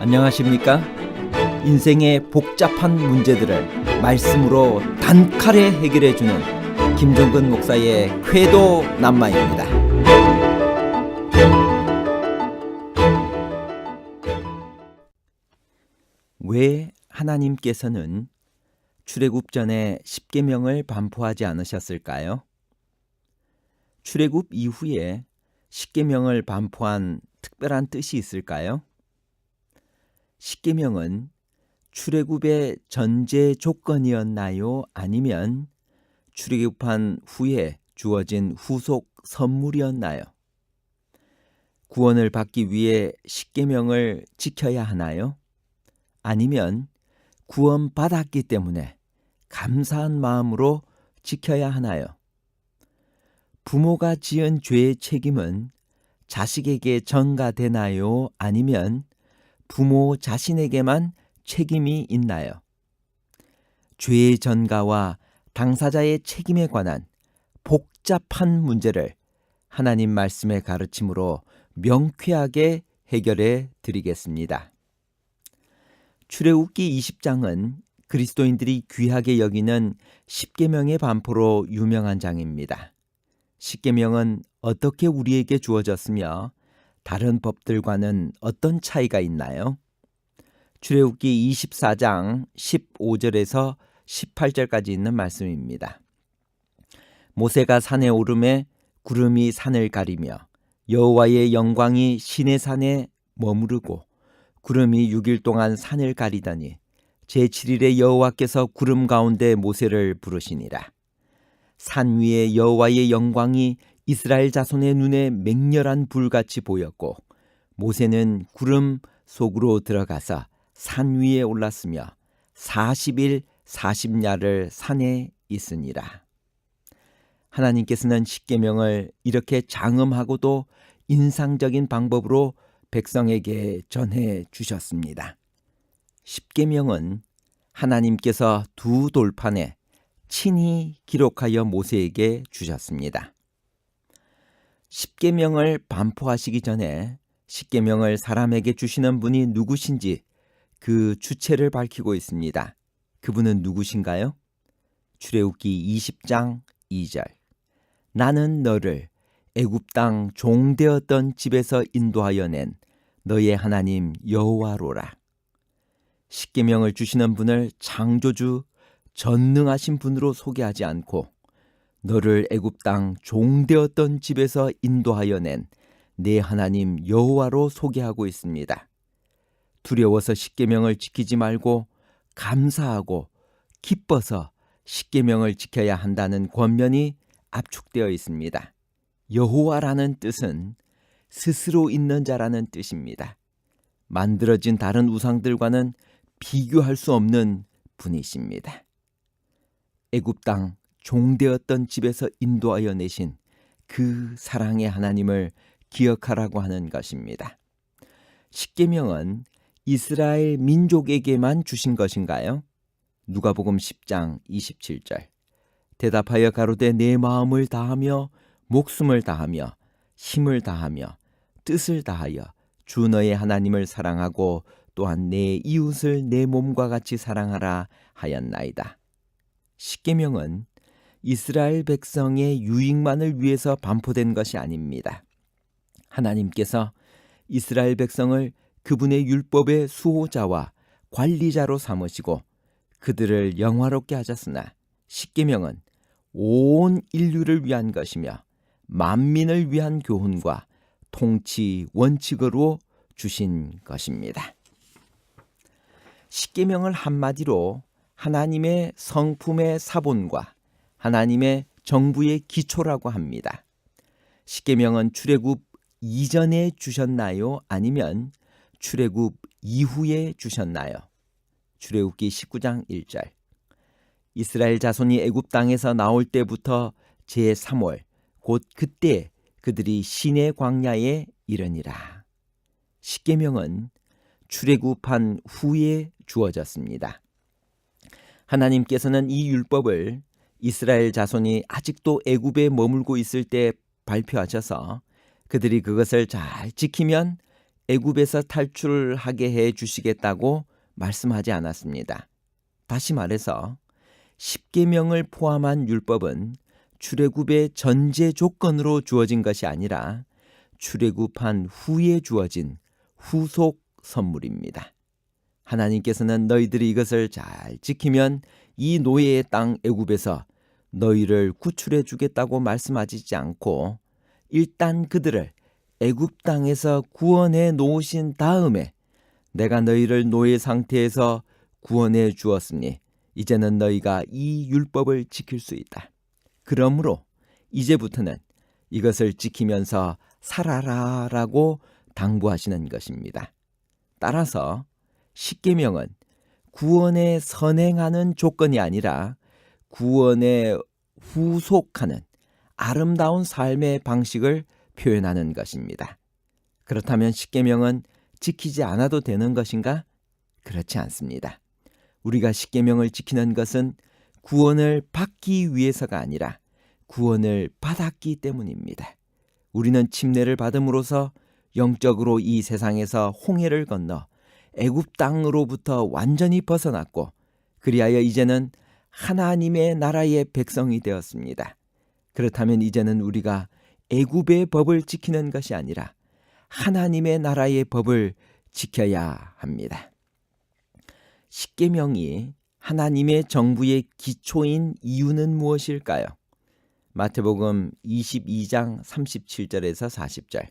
안녕하십니까? 인생의 복잡한 문제들을 말씀으로 단칼에 해결해주는 김종근 목사의 쾌도 남마입니다. 왜 하나님께서는 출애굽 전에 십계명을 반포하지 않으셨을까요? 출애굽 이후에 십계명을 반포한 특별한 뜻이 있을까요? 십계명은 출애굽의 전제 조건이었나요? 아니면 출애굽한 후에 주어진 후속 선물이었나요? 구원을 받기 위해 십계명을 지켜야 하나요? 아니면 구원받았기 때문에 감사한 마음으로 지켜야 하나요? 부모가 지은 죄의 책임은 자식에게 전가되나요? 아니면 부모 자신에게만 책임이 있나요? 죄의 전가와 당사자의 책임에 관한 복잡한 문제를 하나님 말씀의 가르침으로 명쾌하게 해결해 드리겠습니다. 출애굽기 20장은 그리스도인들이 귀하게 여기는 십계명의 반포로 유명한 장입니다. 십계명은 어떻게 우리에게 주어졌으며 다른 법들과는 어떤 차이가 있나요? 출애굽기 24장 15절에서 18절까지 있는 말씀입니다. 모세가 산에 오르매 구름이 산을 가리며 여호와의 영광이 시내산에 머무르고 구름이 6일 동안 산을 가리더니 제7일에 여호와께서 구름 가운데 모세를 부르시니라. 산 위에 여호와의 영광이 이스라엘 자손의 눈에 맹렬한 불같이 보였고 모세는 구름 속으로 들어가서 산 위에 올랐으며 40일 40야를 산에 있으니라. 하나님께서는 십계명을 이렇게 장엄하고도 인상적인 방법으로 백성에게 전해 주셨습니다. 십계명은 하나님께서 두 돌판에 친히 기록하여 모세에게 주셨습니다. 십계명을 반포하시기 전에 십계명을 사람에게 주시는 분이 누구신지 그 주체를 밝히고 있습니다. 그분은 누구신가요? 출애굽기 20장 2절. 나는 너를 애굽 땅 종되었던 집에서 인도하여 낸 너의 하나님 여호와로라. 십계명을 주시는 분을 창조주 전능하신 분으로 소개하지 않고 너를 애굽 땅 종되었던 집에서 인도하여 낸 내 하나님 여호와로 소개하고 있습니다. 두려워서 십계명을 지키지 말고 감사하고 기뻐서 십계명을 지켜야 한다는 권면이 압축되어 있습니다. 여호와라는 뜻은 스스로 있는 자라는 뜻입니다. 만들어진 다른 우상들과는 비교할 수 없는 분이십니다. 애굽 땅 종되었던 집에서 인도하여 내신 그 사랑의 하나님을 기억하라고 하는 것입니다. 십계명은 이스라엘 민족에게만 주신 것인가요? 누가복음 10장 27절. 대답하여 가로되 내 마음을 다하며 목숨을 다하며 힘을 다하며 뜻을 다하여 주 너의 하나님을 사랑하고 또한 내 이웃을 내 몸과 같이 사랑하라 하였나이다. 십계명은 이스라엘 백성의 유익만을 위해서 반포된 것이 아닙니다. 하나님께서 이스라엘 백성을 그분의 율법의 수호자와 관리자로 삼으시고 그들을 영화롭게 하셨으나 십계명은 온 인류를 위한 것이며 만민을 위한 교훈과 통치 원칙으로 주신 것입니다. 십계명을 한마디로 하나님의 성품의 사본과 하나님의 정부의 기초라고 합니다. 십계명은 출애굽 이전에 주셨나요? 아니면 출애굽 이후에 주셨나요? 출애굽기 19장 1절. 이스라엘 자손이 애굽 땅에서 나올 때부터 제3월 곧 그때 그들이 시내 광야에 이르니라. 십계명은 출애굽한 후에 주어졌습니다. 하나님께서는 이 율법을 이스라엘 자손이 아직도 애굽에 머물고 있을 때 발표하셔서 그들이 그것을 잘 지키면 애굽에서 탈출하게 해 주시겠다고 말씀하지 않았습니다. 다시 말해서 십계명을 포함한 율법은 출애굽의 전제 조건으로 주어진 것이 아니라 출애굽한 후에 주어진 후속 선물입니다. 하나님께서는 너희들이 이것을 잘 지키면 이 노예의 땅 애굽에서 너희를 구출해 주겠다고 말씀하시지 않고 일단 그들을 애굽 땅에서 구원해 놓으신 다음에 내가 너희를 노예 상태에서 구원해 주었으니 이제는 너희가 이 율법을 지킬 수 있다. 그러므로 이제부터는 이것을 지키면서 살아라라고 당부하시는 것입니다. 따라서 십계명은 구원에 선행하는 조건이 아니라 구원에 후속하는 아름다운 삶의 방식을 표현하는 것입니다. 그렇다면 십계명은 지키지 않아도 되는 것인가? 그렇지 않습니다. 우리가 십계명을 지키는 것은 구원을 받기 위해서가 아니라 구원을 받았기 때문입니다. 우리는 침례를 받음으로써 영적으로 이 세상에서 홍해를 건너 애굽 땅으로부터 완전히 벗어났고 그리하여 이제는 하나님의 나라의 백성이 되었습니다. 그렇다면 이제는 우리가 애굽의 법을 지키는 것이 아니라 하나님의 나라의 법을 지켜야 합니다. 십계명이 하나님의 정부의 기초인 이유는 무엇일까요? 마태복음 22장 37절에서 40절.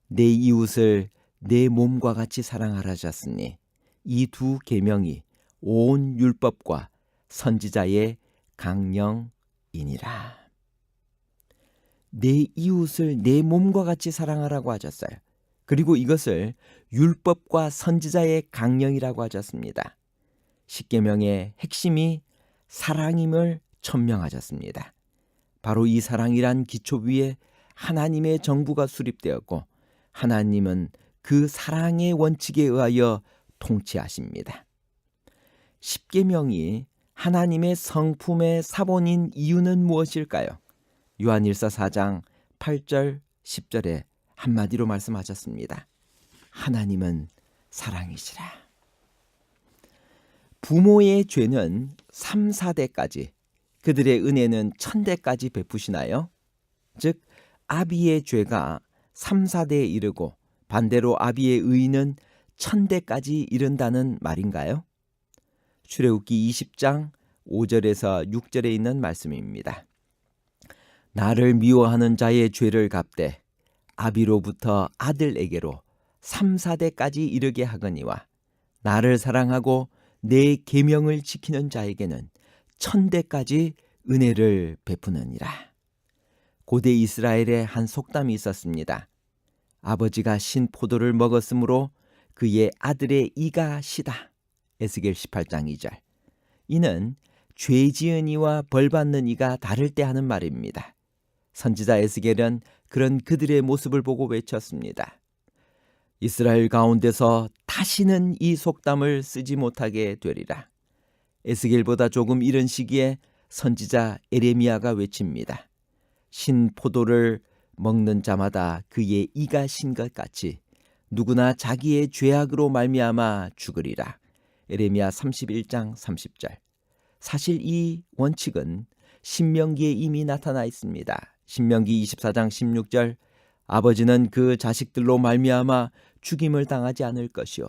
내 이웃을 내 몸과 같이 사랑하라셨으니 이 두 계명이 온 율법과 선지자의 강령이니라. 내 이웃을 내 몸과 같이 사랑하라고 하셨어요. 그리고 이것을 율법과 선지자의 강령이라고 하셨습니다. 십계명의 핵심이 사랑임을 천명하셨습니다. 바로 이 사랑이란 기초 위에 하나님의 정부가 수립되었고 하나님은 그 사랑의 원칙에 의하여 통치하십니다. 십계명이 하나님의 성품의 사본인 이유는 무엇일까요? 요한일서 4장 8절 10절에 한마디로 말씀하셨습니다. 하나님은 사랑이시라. 부모의 죄는 3, 4대까지, 그들의 은혜는 1000대까지 베푸시나요? 즉 아비의 죄가 3, 4대에 이르고 반대로 아비의 의는 1000대까지 이른다는 말인가요? 출애굽기 20장 5절에서 6절에 있는 말씀입니다. 나를 미워하는 자의 죄를 갚되 아비로부터 아들에게로 3, 4대까지 이르게 하거니와 나를 사랑하고 내 계명을 지키는 자에게는 1000대까지 은혜를 베푸느니라. 고대 이스라엘에 한 속담이 있었습니다. 아버지가 신 포도를 먹었으므로 그의 아들의 이가 시다. 에스겔 18장 2절. 이는 죄 지은 이와 벌 받는 이가 다를 때 하는 말입니다. 선지자 에스겔은 그런 그들의 모습을 보고 외쳤습니다. 이스라엘 가운데서 다시는 이 속담을 쓰지 못하게 되리라. 에스겔보다 조금 이른 시기에 선지자 에레미야가 외칩니다. 신 포도를 먹는 자마다 그의 이가 신 것 같이 누구나 자기의 죄악으로 말미암아 죽으리라. 에레미야 31장 30절. 사실 이 원칙은 신명기에 이미 나타나 있습니다. 신명기 24장 16절. 아버지는 그 자식들로 말미암아 죽임을 당하지 않을 것이요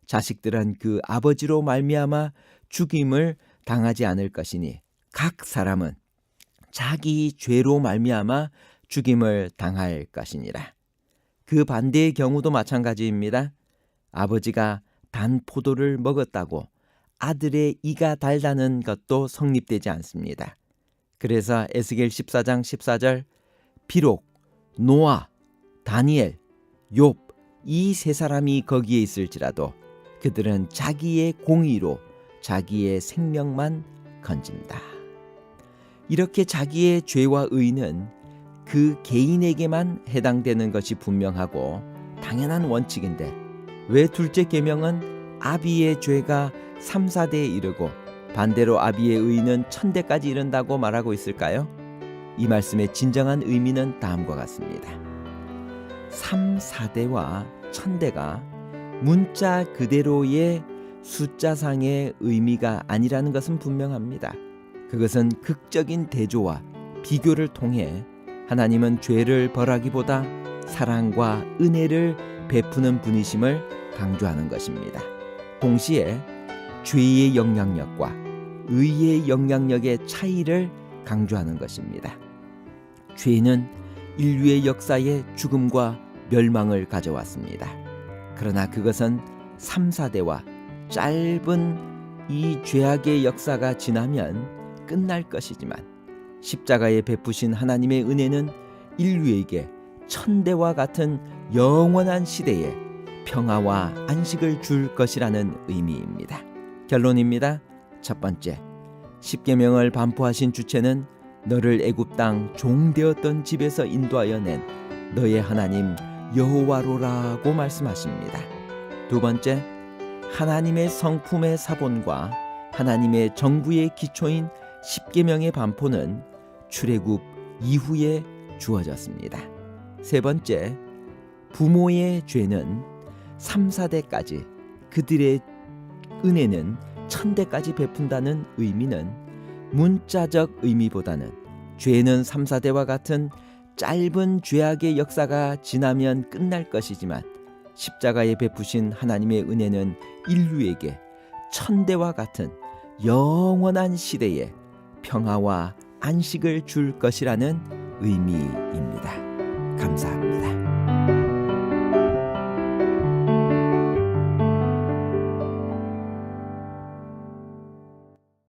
자식들은 그 아버지로 말미암아 죽임을 당하지 않을 것이니 각 사람은 자기 죄로 말미암아 죽임을 당할 것이니라. 그 반대의 경우도 마찬가지입니다. 아버지가 단 포도를 먹었다고 아들의 이가 달다는 것도 성립되지 않습니다. 그래서 에스겔 14장 14절 비록 노아, 다니엘, 욥 이 세 사람이 거기에 있을지라도 그들은 자기의 공의로 자기의 생명만 건진다. 이렇게 자기의 죄와 의는 그 개인에게만 해당되는 것이 분명하고 당연한 원칙인데 왜 둘째 계명은 아비의 죄가 3, 4대에 이르고 반대로 아비의 의는 1000대까지 이른다고 말하고 있을까요? 이 말씀의 진정한 의미는 다음과 같습니다. 3, 4대와 천대가 문자 그대로의 숫자상의 의미가 아니라는 것은 분명합니다. 그것은 극적인 대조와 비교를 통해 하나님은 죄를 벌하기보다 사랑과 은혜를 베푸는 분이심을 강조하는 것입니다. 동시에 죄의 영향력과 의의 영향력의 차이를 강조하는 것입니다. 죄는 인류의 역사에 죽음과 멸망을 가져왔습니다. 그러나 그것은 3, 4대와 짧은 이 죄악의 역사가 지나면 끝날 것이지만 십자가에 베푸신 하나님의 은혜는 인류에게 천대와 같은 영원한 시대에 평화와 안식을 줄 것이라는 의미입니다. 결론입니다. 첫 번째, 십계명을 반포하신 주체는 너를 애굽 땅 종되었던 집에서 인도하여 낸 너의 하나님 여호와로라고 말씀하십니다. 두 번째, 하나님의 성품의 사본과 하나님의 정부의 기초인 십계명의 반포는 출애굽 이후에 주어졌습니다. 세 번째, 부모의 죄는 3, 4대까지 그들의 은혜는 천대까지 베푼다는 의미는 문자적 의미보다는 죄는 3, 4대와 같은 짧은 죄악의 역사가 지나면 끝날 것이지만 십자가에 베푸신 하나님의 은혜는 인류에게 천대와 같은 영원한 시대에 평화와 안식을 줄 것이라는 의미입니다. 감사합니다.